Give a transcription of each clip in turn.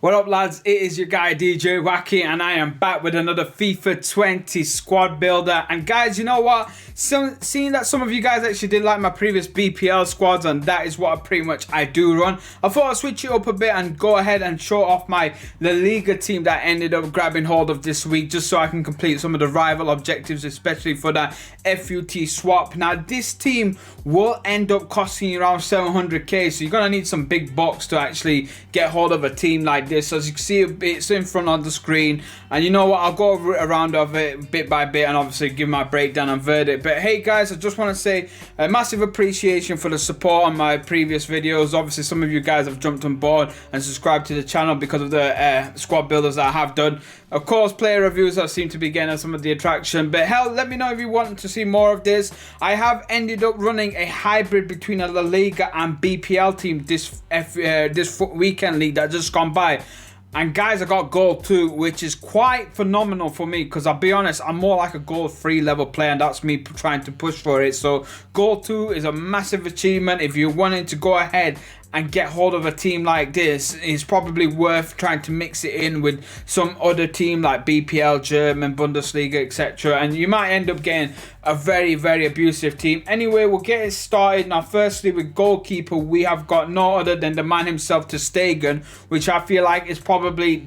What up, lads? It is your guy DJ Wacky, and I am back with another FIFA 20 squad builder. And guys, you know what? Seeing that some of you guys actually did like my previous BPL squads, and that is what I do run, I thought I'd switch it up a bit and go ahead and show off my La Liga team that I ended up grabbing hold of this week, just so I can complete some of the rival objectives, especially for that FUT swap. Now, this team will end up costing you around 700k, so you're gonna need some big bucks to actually get hold of a team like this. As you can see, it's in front on the screen, and you know what, I'll go around of it bit by bit and obviously give my breakdown and verdict. But hey guys, I just want to say a massive appreciation for the support on my previous videos. Obviously some of you guys have jumped on board and subscribed to the channel because of the squad builders that I have done. Of course, player reviews that seem to be getting some of the attraction, but hell, let me know if you want to see more of this. I have ended up running a hybrid between a La Liga and BPL team this weekend league that just gone by. And guys, I got gold 2, which is quite phenomenal for me, because I'll be honest, I'm more like a gold 3 level player, and that's me trying to push for it. So gold 2 is a massive achievement. If you're wanting to go ahead and get hold of a team like this, it's probably worth trying to mix it in with some other team like BPL, German, Bundesliga, etc. And you might end up getting a very, very abusive team. Anyway, we'll get it started. Now, firstly, with goalkeeper, we have got no other than the man himself, STEGEN, which I feel like is probably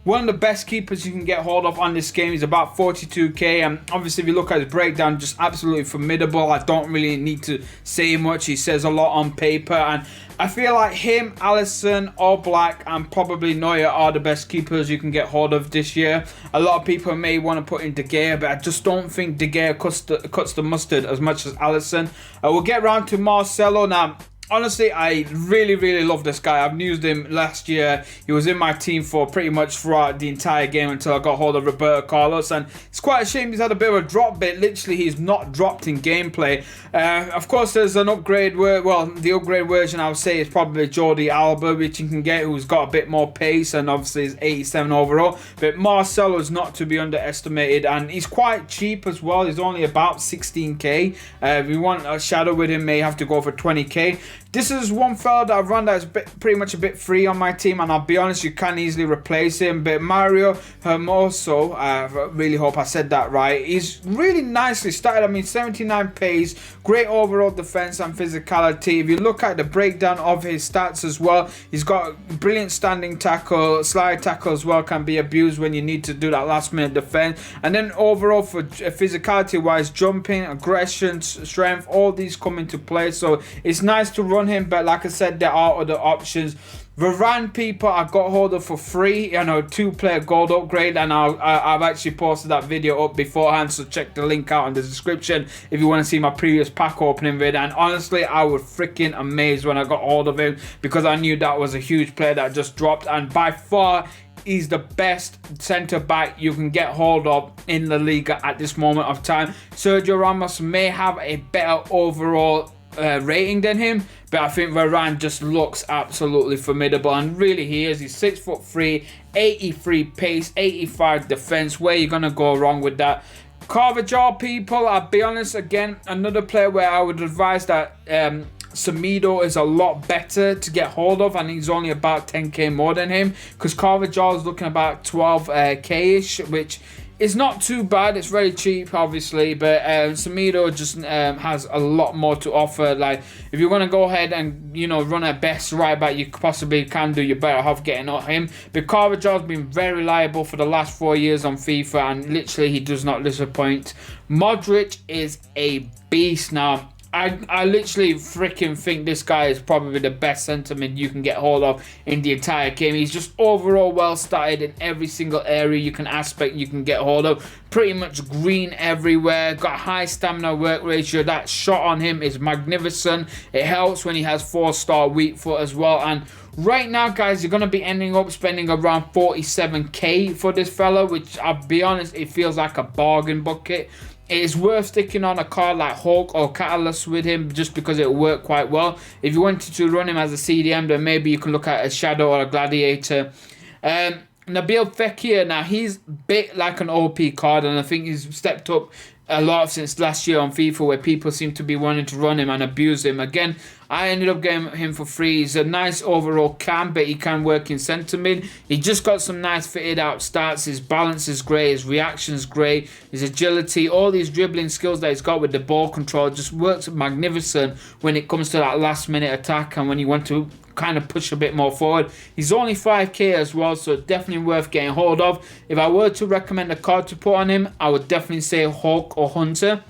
one of the best keepers you can get hold of on this game. He's about 42k, and obviously if you look at his breakdown, just absolutely formidable. I don't really need to say much. He says a lot on paper, and I feel like him, Alisson, Oblak, and probably Neuer are the best keepers you can get hold of this year. A lot of people may want to put in De Gea, but I just don't think De Gea cuts the mustard as much as Alisson. We'll get round to Marcelo now. Honestly, I really love this guy. I've used him last year. He was in my team for pretty much throughout the entire game until I got hold of Roberto Carlos, and it's quite a shame he's had a bit of a drop, but literally he's not dropped in gameplay. Of course, there's an upgrade, well, the upgrade version I would say is probably Jordi Alba, which you can get, who's got a bit more pace, and obviously is 87 overall. But Marcelo is not to be underestimated, and he's quite cheap as well. He's only about 16k. If you want a shadow with him, may have to go for 20k. This is one fella that I've run that's pretty much a bit free on my team, and I'll be honest, you can easily replace him. But Mario Hermoso, I really hope I said that right, he's really nicely started. I mean, 79 pace, great overall defense and physicality. If you look at the breakdown of his stats as well, he's got brilliant standing tackle, slide tackle as well, can be abused when you need to do that last minute defense. And then overall for physicality wise, jumping, aggression, strength, all these come into play. So it's nice to run him, but like I said, there are other options. Varane, people, I got hold of for free, 2-player gold upgrade, and I've actually posted that video up beforehand, so check the link out in the description if you want to see my previous pack opening video. And honestly, I was freaking amazed when I got hold of him, because I knew that was a huge player that just dropped, and by far he's the best centre back you can get hold of in the Liga at this moment of time. Sergio Ramos may have a better overall rating than him, but I think Varane just looks absolutely formidable, and really he is. He's 6'3", 83 pace, 85 defense. Where you gonna go wrong with that? Carvajal, people, I'll be honest, again, another player where I would advise that Semedo is a lot better to get hold of, and he's only about 10k more than him, because Carvajal is looking about 12k-ish, which it's not too bad. It's very cheap, obviously, but Semedo just has a lot more to offer. Like, if you want to go ahead and, run a best right back you possibly can do, you better have getting on him. But Carvajal's been very reliable for the last 4 years on FIFA, and literally he does not disappoint. Modric is a beast now. I literally freaking think this guy is probably the best centre mid you can get hold of in the entire game. He's just overall well started in every single area you can get hold of. Pretty much green everywhere. Got high stamina work ratio. That shot on him is magnificent. It helps when he has 4-star weak foot as well. And right now, guys, you're going to be ending up spending around 47k for this fella, which I'll be honest, it feels like a bargain bucket. It is worth sticking on a card like Hulk or Catalyst with him, just because it worked quite well. If you wanted to run him as a CDM, then maybe you can look at a Shadow or a Gladiator. Nabil Fekir, now he's a bit like an OP card, and I think he's stepped up a lot since last year on FIFA, where people seem to be wanting to run him and abuse him. Again, I ended up getting him for free. He's a nice overall cam, but he can work in centre mid. He just got some nice fitted out stats. His balance is great. His reaction's great. His agility, all these dribbling skills that he's got with the ball control just works magnificent when it comes to that last minute attack and when you want to kind of push a bit more forward. He's only 5k as well, so definitely worth getting hold of. If I were to recommend a card to put on him, I would definitely say Hawk or Hunter.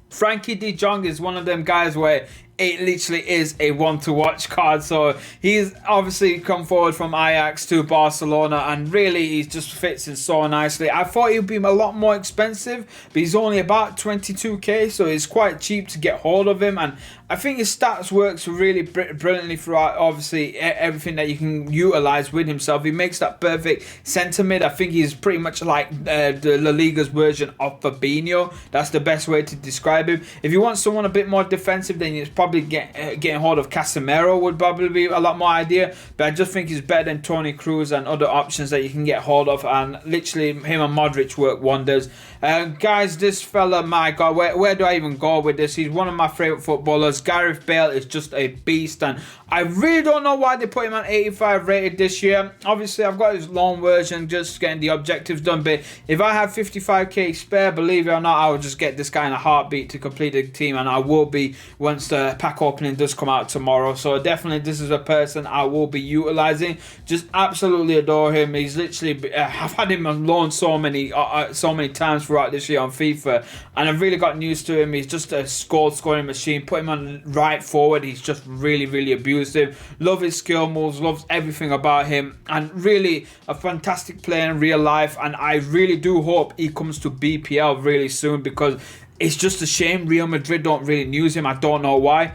Frankie de Jong is one of them guys where it literally is a one-to-watch card. So he's obviously come forward from Ajax to Barcelona, and really he just fits in so nicely. I thought he'd be a lot more expensive, but he's only about 22k, so it's quite cheap to get hold of him. And I think his stats works really brilliantly throughout, obviously, everything that you can utilize with himself. He makes that perfect centre mid. I think he's pretty much like the La Liga's version of Fabinho. That's the best way to describe him. If you want someone a bit more defensive, then it's probably getting hold of Casemiro would probably be a lot more idea. But I just think he's better than Toni Kroos and other options that you can get hold of. And literally, him and Modric work wonders. Guys, this fella, my God, where do I even go with this? He's one of my favourite footballers. Gareth Bale is just a beast, and I really don't know why they put him on 85 rated this year. Obviously, I've got his loan version, just getting the objectives done, but if I have 55k spare, believe it or not, I will just get this guy in a heartbeat to complete the team, and I will be once the pack opening does come out tomorrow. So definitely this is a person I will be utilizing. Just absolutely adore him. He's literally, I've had him on loan so many times throughout this year on FIFA, and I've really gotten used to him. He's just a goal scoring machine. Put him on right forward, he's just really abusive. Love his skill moves, loves everything about him, and really a fantastic player in real life. And I really do hope he comes to BPL really soon, because it's just a shame Real Madrid don't really use him. I don't know why.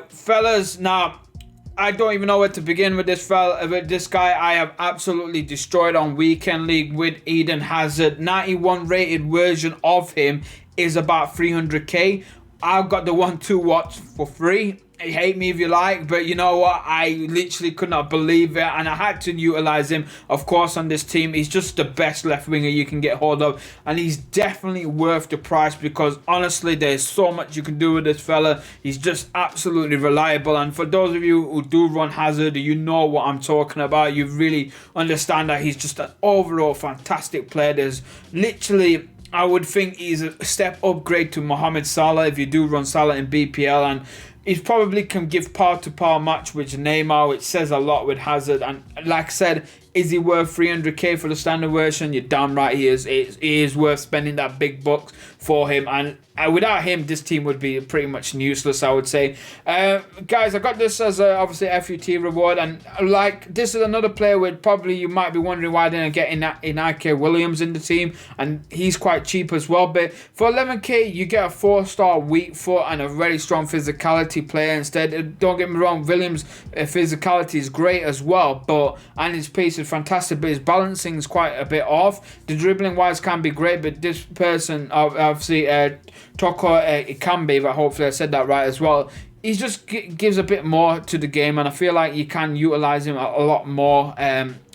Fellas, now I don't even know where to begin with this guy. I have absolutely destroyed on Weekend League with Eden Hazard. 91 rated version of him is about 300k. I've got the 1-2 watch for free. Hate me if you like, but you know what? I literally could not believe it, and I had to utilize him, of course, on this team. He's just the best left winger you can get hold of, and he's definitely worth the price, because honestly, there's so much you can do with this fella. He's just absolutely reliable, and for those of you who do run Hazard, you know what I'm talking about. You really understand that he's just an overall fantastic player. There's literally, I would think he's a step upgrade to Mohamed Salah if you do run Salah in BPL, and he probably can give par-to-par match with Neymar, which says a lot with Hazard. And like I said, is he worth 300k for the standard version? You're damn right he is. He is worth spending that big bucks for him. And without him, this team would be pretty much useless, I would say. Guys, I got this as obviously FUT reward. And like, this is another player where probably you might be wondering why I didn't get Inaki Williams in the team. And he's quite cheap as well. But for 11k, you get a 4-star weak foot and a very strong physicality player instead. Don't get me wrong, Williams' physicality is great as well. And his pace is fantastic, but his balancing is quite a bit off. The dribbling wise can be great, but this person, obviously, Toko Ekambi, but hopefully I said that right as well, he just gives a bit more to the game, and I feel like you can utilize him a lot more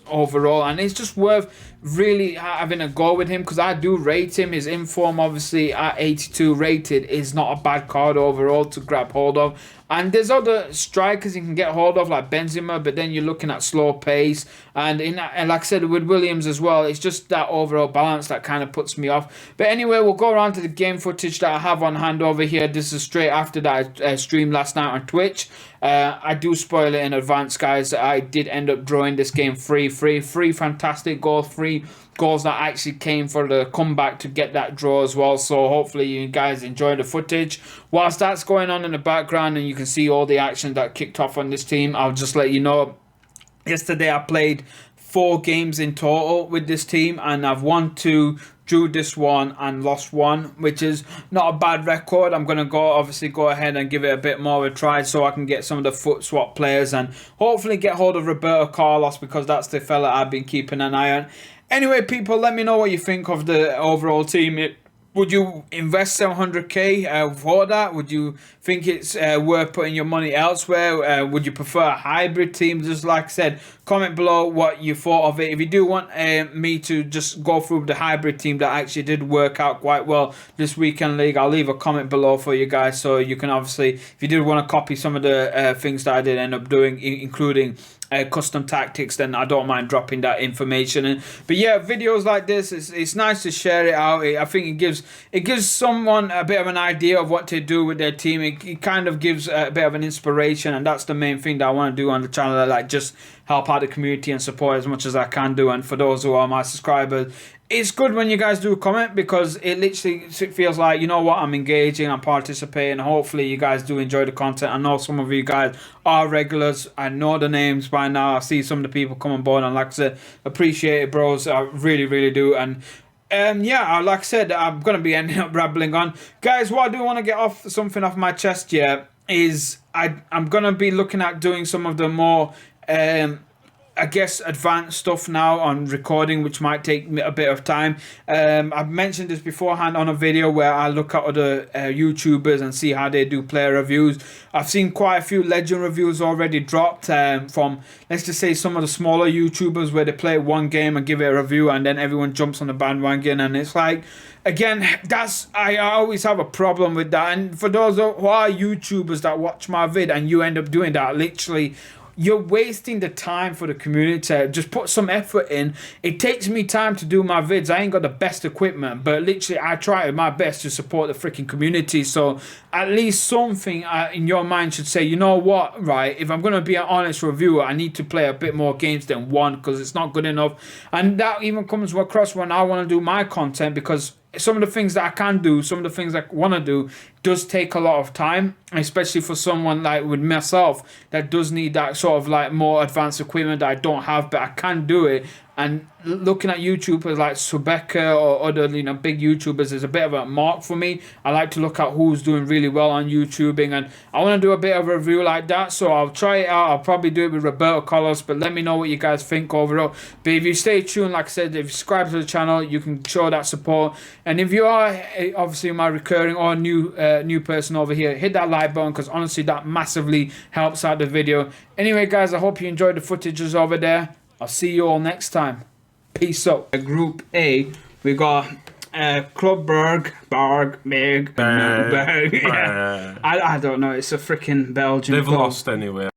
overall, and it's just worth really having a go with him, because I do rate him. His inform, obviously, at 82 rated is not a bad card overall to grab hold of. And there's other strikers you can get hold of, like Benzema, but then you're looking at slow pace. And like I said, with Williams as well, it's just that overall balance that kind of puts me off. But anyway, we'll go around to the game footage that I have on hand over here. This is straight after that I streamed last night on Twitch. I do spoil it in advance, guys. I did end up drawing this game free fantastic goals, free goals that actually came for the comeback to get that draw as well. So hopefully you guys enjoy the footage. Whilst that's going on in the background and you can see all the action that kicked off on this team, I'll just let you know, yesterday I played 4 games in total with this team, and I've won 2, drew this one, and lost 1, which is not a bad record. I'm going to go ahead and give it a bit more of a try so I can get some of the foot swap players and hopefully get hold of Roberto Carlos, because that's the fella I've been keeping an eye on. Anyway, people, let me know what you think of the overall team. Would you invest 700k for that? Would you think it's worth putting your money elsewhere? Would you prefer a hybrid team? Just like I said, comment below what you thought of it. If you do want me to just go through the hybrid team that actually did work out quite well this weekend league, I'll leave a comment below for you guys, so you can obviously, if you did want to copy some of the things that I did end up doing, including custom tactics, then I don't mind dropping that information in. But yeah, videos like this, it's nice to share it out. I think it gives someone a bit of an idea of what to do with their team. It kind of gives a bit of an inspiration, and that's the main thing that I want to do on the channel. Like, just help out the community and support as much as I can do. And for those who are my subscribers, it's good when you guys do comment, because it literally feels like, you know what, I'm engaging, I'm participating. Hopefully you guys do enjoy the content. I know some of you guys are regulars. I know the names by now. I see some of the people come on board, and like I said, appreciate it, bros. I really do. And yeah, like I said, I'm gonna be ending up rambling on, guys. What I do want to get something off my chest here is I'm gonna be looking at doing some of the more I guess advanced stuff now on recording, which might take me a bit of time. I've mentioned this beforehand on a video where I look at other YouTubers and see how they do player reviews. I've seen quite a few legend reviews already dropped from, let's just say, some of the smaller YouTubers, where they play one game and give it a review, and then everyone jumps on the bandwagon. And it's like, again, I always have a problem with that. And for those who are YouTubers that watch my vid and you end up doing that, literally, you're wasting the time for the community. Just put some effort in. It takes me time to do my vids. I ain't got the best equipment, but literally I try my best to support the freaking community. So at least something in your mind should say, you know what, right, if I'm going to be an honest reviewer, I need to play a bit more games than one, because it's not good enough. And that even comes across when I want to do my content, because some of the things that I can do, some of the things I want to do, does take a lot of time, especially for someone like with myself that does need that sort of like more advanced equipment that I don't have, but I can do it. And looking at YouTubers like Subeka or other, you know, big YouTubers is a bit of a mark for me. I like to look at who's doing really well on YouTubing, and I want to do a bit of a review like that. So I'll try it out. I'll probably do it with Roberto Carlos, but let me know what you guys think overall. But if you stay tuned, like I said, if you subscribe to the channel, you can show that support. And if you are obviously my recurring or new person over here, hit that like button, because honestly that massively helps out the video. Anyway, guys, I hope you enjoyed the footages over there. I'll see you all next time. Peace out. Group A, we got Clubberg, Berg. I don't know. It's a freaking Belgian. They've club. lost anyway.